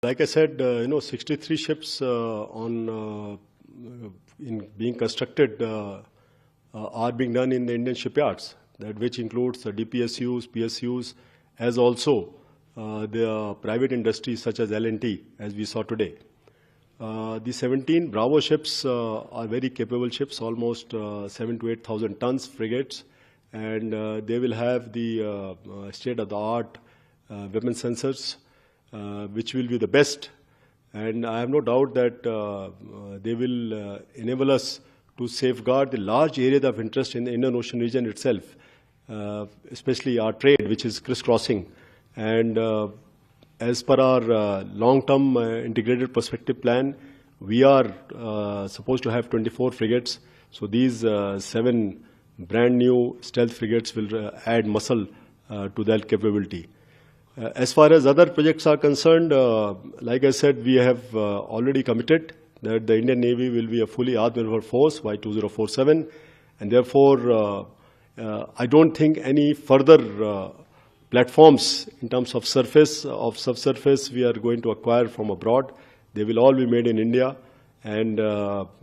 Like I said, 63 ships in being constructed are being done in the Indian shipyards, which includes the DPSUs, PSUs, as also the private industries such as L&T, as we saw today. The 17 Bravo ships are very capable ships, almost 7,000 to 8,000 tons frigates, and they will have the state-of-the-art weapon sensors, which will be the best. And I have no doubt that they will enable us to safeguard the large areas of interest in the Indian Ocean region itself, especially our trade, which is crisscrossing. And as per our long-term integrated perspective plan, we are supposed to have 24 frigates. So these 7 brand new stealth frigates will add muscle to that capability. As far as other projects are concerned, like I said, we have already committed that the Indian Navy will be a fully armed naval force by 2047, and therefore I don't think any further platforms in terms of surface, of subsurface, we are going to acquire from abroad. They will all be made in India, and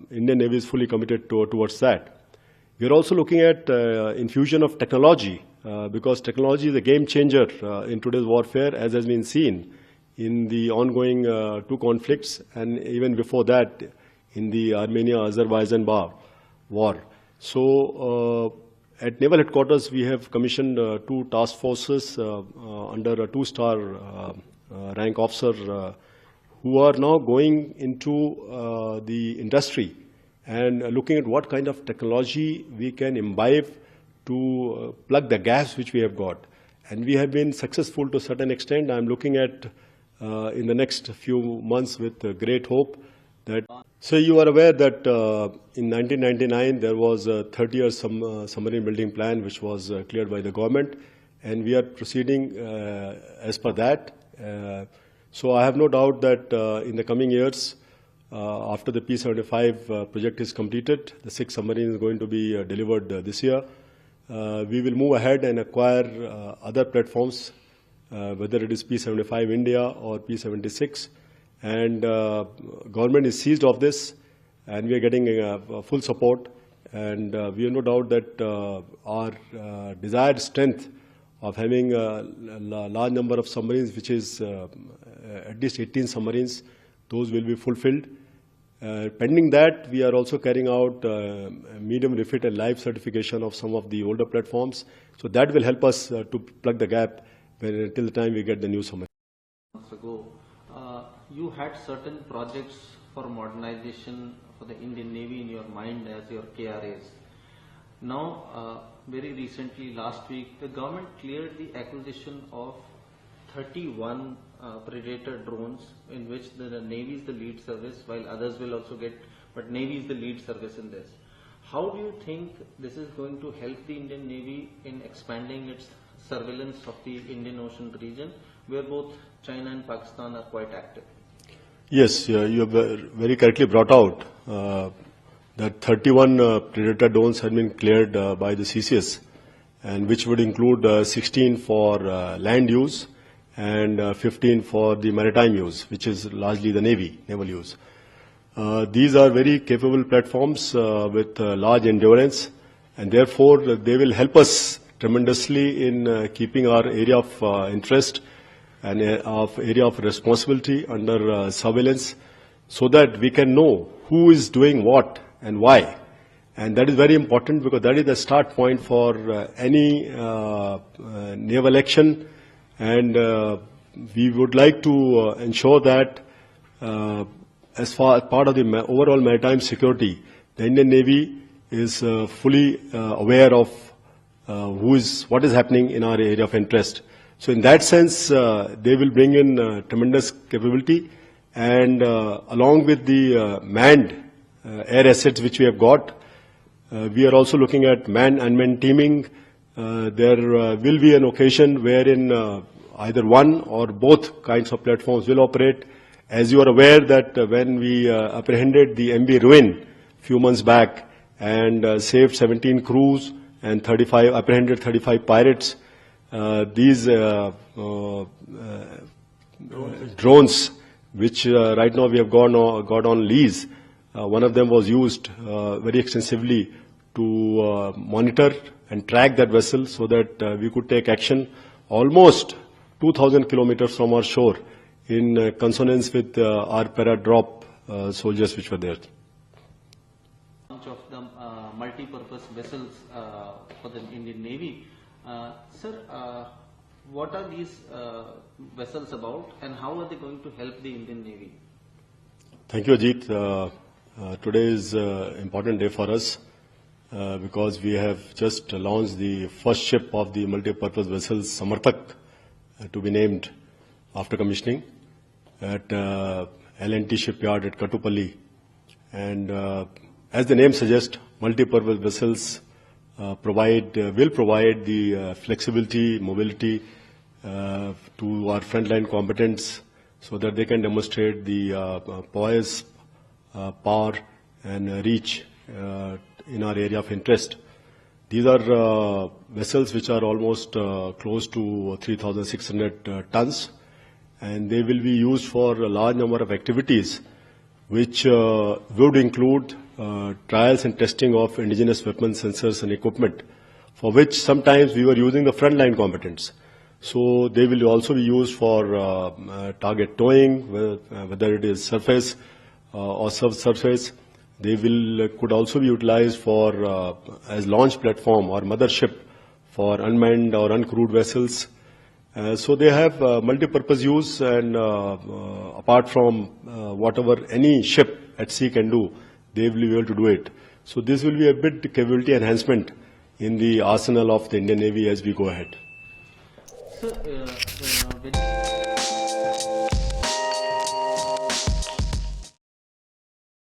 Indian Navy is fully committed towards that. We are also looking at infusion of technology, because technology is a game changer in today's warfare, as has been seen in the ongoing 2 conflicts, and even before that in the Armenia-Azerbaijan war. So at Naval Headquarters, we have commissioned 2 task forces under a 2-star rank officer who are now going into the industry and looking at what kind of technology we can imbibe to plug the gaps which we have got. And we have been successful to a certain extent. I'm looking at in the next few months with great hope that. So you are aware that in 1999 there was a 30-year submarine building plan which was cleared by the government, and we are proceeding as per that. So I have no doubt that in the coming years, after the P-75 project is completed, the 6 submarines are going to be delivered this year. We will move ahead and acquire other platforms, whether it is P-75 India or P-76. And government is seized of this, and we are getting full support. And we have no doubt that our desired strength of having a large number of submarines, which is at least 18 submarines, those will be fulfilled. Pending that, we are also carrying out medium refit and life certification of some of the older platforms. So that will help us to plug the gap till the time we get the new submarine. Months ago, you had certain projects for modernization for the Indian Navy in your mind as your KRAs. Now, very recently, last week, the government cleared the acquisition of 31 Predator drones, in which the Navy is the lead service, while others will also get, but Navy is the lead service in this. How do you think this is going to help the Indian Navy in expanding its surveillance of the Indian Ocean region, where both China and Pakistan are quite active? Yes, you have very correctly brought out that 31 Predator drones have been cleared by the CCS, and which would include 16 for land use and 15 for the maritime use, which is largely the naval use. These are very capable platforms with large endurance, and therefore they will help us tremendously in keeping our area of interest and area of responsibility under surveillance, so that we can know who is doing what and why. And that is very important, because that is the start point for any naval action. And we would like to ensure that as part of the overall maritime security, the Indian Navy is fully aware of what is happening in our area of interest. So in that sense, they will bring in tremendous capability, and along with the manned air assets which we have got, we are also looking at man-unmanned teaming. There will be an occasion wherein either one or both kinds of platforms will operate. As you are aware that when we apprehended the MV Ruin a few months back and saved 17 crews and apprehended 35 pirates, these drones which right now we have got on lease. One of them was used very extensively to monitor and track that vessel so that we could take action almost 2,000 kilometers from our shore in consonance with our para-drop soldiers which were there. Of the multi-purpose vessels for the Indian Navy. Sir, what are these vessels about and how are they going to help the Indian Navy? Thank you, Ajit. Today is an important day for us because we have just launched the first ship of the multi-purpose vessels Samarthak to be named after commissioning at L&T shipyard at Kattupalli. And as the name suggests, multi-purpose vessels will provide the flexibility, mobility to our frontline combatants so that they can demonstrate the poise, power and reach in our area of interest. These are vessels which are almost close to 3,600 tons, and they will be used for a large number of activities which would include trials and testing of indigenous weapons, sensors and equipment, for which sometimes we were using the frontline combatants. So they will also be used for target towing, whether it is surface or subsurface. They could also be utilized for as launch platform or mothership for unmanned or uncrewed vessels. So they have multi-purpose use, and apart from whatever any ship at sea can do, they will be able to do it. So this will be a bit capability enhancement in the arsenal of the Indian Navy as we go ahead. So,